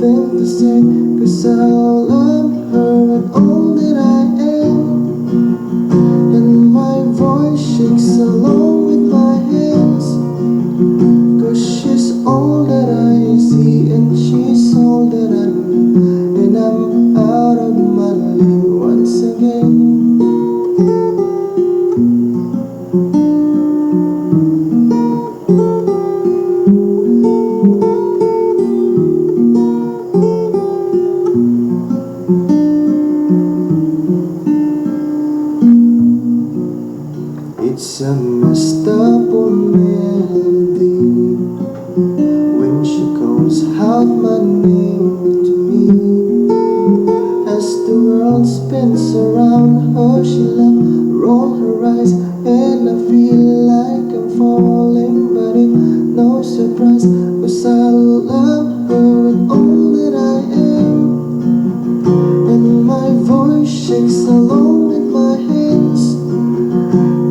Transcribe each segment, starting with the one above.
nothing to say, 'cause I love her with all that I am. And my voice shakes along with my hands, 'cause she's all that I see, and she's all that I need. And I'm out of my league once again. It's a messed up old melody when she calls out my name to me. As the world spins around her, she loves roll her eyes, and I feel like I'm falling, but it's no surprise, 'cause I love her with all that I am. And my voice shakes along with my hands,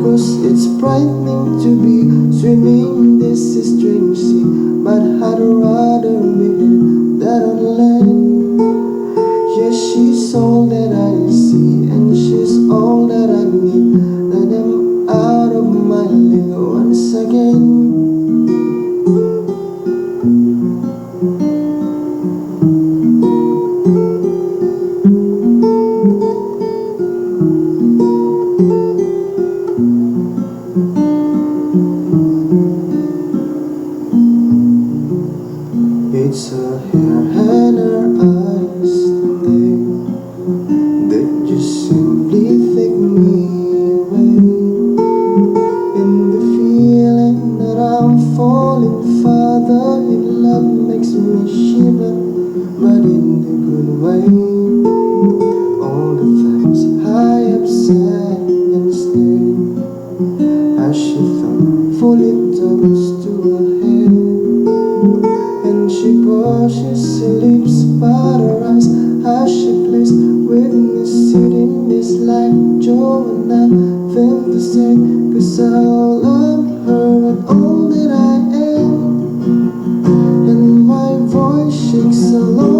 'cause it's frightening to be swimming this strange sea. But I'd rather be here than on land. Yes, she's all that I see, and she's all that I need. And I'm out of my league once again. It's her hair and her eyes today that just simply take me away. And the feeling that I'm falling farther in love makes me shiver, but in the good way. All the times I have sat and stared as she thoughtfully turns to her head, and she brushes her lips by her eyes as she plays with me, sitting this like Joe, and nothing to say, 'cause I love her with all that I am. And my voice shakes along